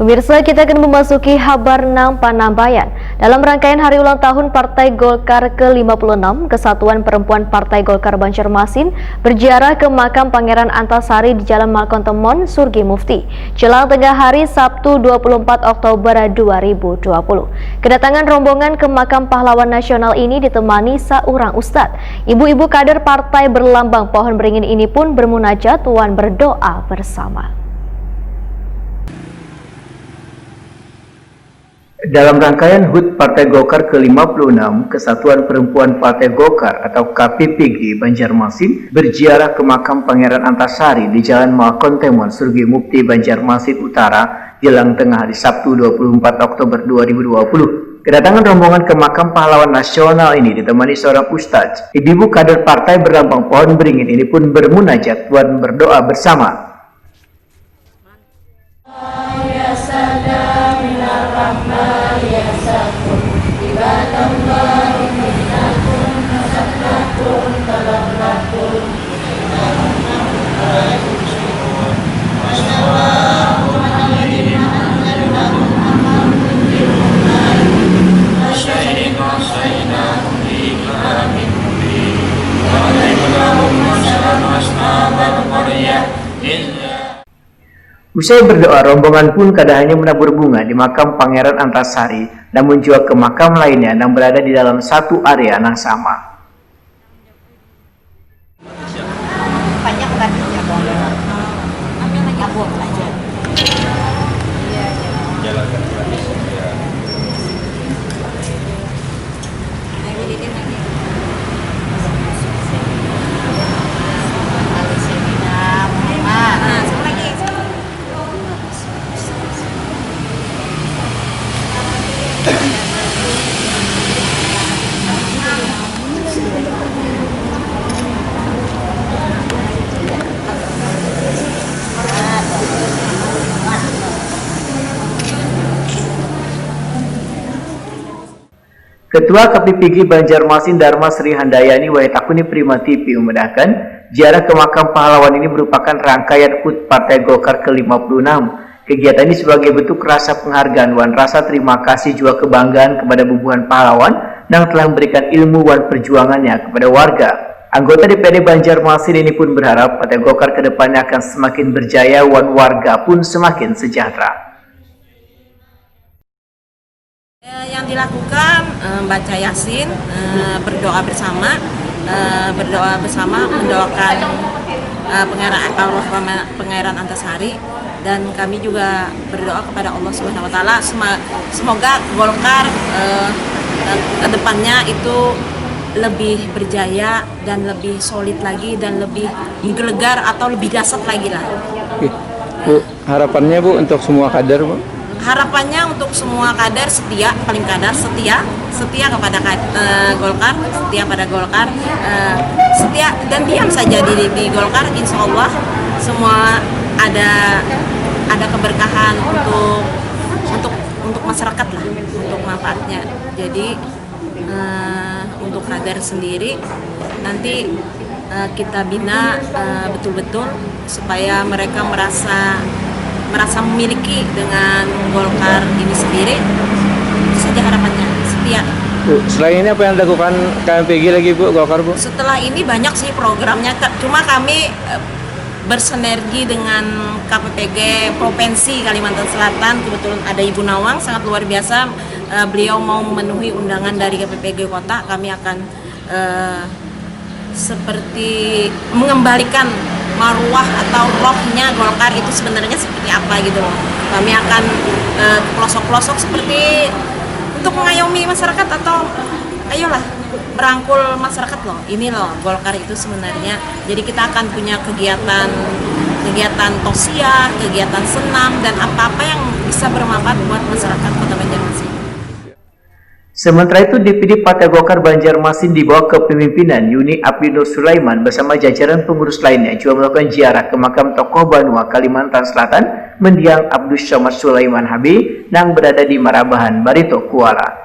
Pemirsa, kita akan memasuki kabar Nang Panambayan. Dalam rangkaian hari ulang tahun Partai Golkar ke-56, Kesatuan Perempuan Partai Golkar Banjarmasin berziarah ke makam Pangeran Antasari di Jalan Malkontemon, Surgi Mufti, jelang tengah hari Sabtu 24 Oktober 2020. Kedatangan rombongan ke makam pahlawan nasional ini ditemani seorang ustadz. Ibu-ibu kader partai berlambang pohon beringin ini pun bermunajat dan berdoa bersama. Dalam rangkaian HUT Partai Golkar ke-56, Kesatuan Perempuan Partai Golkar atau KPPG Banjarmasin berziarah ke makam Pangeran Antasari di Jalan Malkontemon, Surgi Mufti, Banjarmasin Utara, jelang tengah hari Sabtu 24 Oktober 2020. Kedatangan rombongan ke makam pahlawan nasional ini ditemani seorang ustadz. Ibu-ibu kader partai berlambang pohon beringin ini pun bermunajat dan berdoa bersama. Usai berdoa, rombongan pun kada hanya menabur bunga di makam Pangeran Antasari, namun juga ke makam lainnya yang berada di dalam satu area yang sama. Ketua KPPG Banjarmasin Dharma Sri Handayani Wahitakuni Prima TV membenarkan ziarah ke makam pahlawan ini merupakan rangkaian HUT Partai Golkar ke-56. Kegiatan ini sebagai bentuk rasa penghargaan dan rasa terima kasih juga kebanggaan kepada bubuhan pahlawan yang telah memberikan ilmu dan perjuangannya kepada warga. Anggota DPRD Banjarmasin ini pun berharap Partai Golkar ke depannya akan semakin berjaya dan warga pun semakin sejahtera. Yang dilakukan baca Yasin, berdoa bersama, mendoakan Pangeran Antasari, dan kami juga berdoa kepada Allah Subhanahu Wa Taala semoga Golkar ke depannya itu lebih berjaya dan lebih solid lagi dan lebih menggelegar atau lebih dasar lagi lah. Bu, harapannya Bu untuk semua kader Bu? Harapannya untuk semua kader setia, paling kader setia kepada Golkar, setia pada Golkar, setia dan diam saja di Golkar. Insya Allah semua ada keberkahan untuk masyarakat lah, untuk manfaatnya. Jadi untuk kader sendiri nanti kita bina betul-betul supaya mereka merasa memiliki dengan Golkar ini sendiri. Itu saja harapannya, setia. Bu, selain ini apa yang dilakukan KPPG lagi Bu, Golkar Bu? Setelah ini banyak sih programnya, cuma kami bersinergi dengan KPPG Provinsi Kalimantan Selatan. Kebetulan ada Ibu Nawang, sangat luar biasa. Beliau mau memenuhi undangan dari KPPG Kota. Kami akan seperti mengembalikan marwah atau rohnya Golkar itu sebenarnya seperti apa gitu loh. Kami akan ke pelosok-pelosok seperti untuk mengayomi masyarakat atau ayolah merangkul masyarakat loh. Ini loh Golkar itu sebenarnya. Jadi kita akan punya kegiatan tausiah, kegiatan senam dan apa-apa yang bisa bermanfaat buat masyarakat Kota Banjarmasin. Sementara itu, DPD Partai Golkar Banjarmasin di bawah kepemimpinan Yuni Abdinur Sulaiman bersama jajaran pengurus lainnya juga melakukan ziarah ke makam tokoh Banua, Kalimantan Selatan, mendiang Abdus Somad Sulaiman Habib yang berada di Marabahan, Barito, Kuala.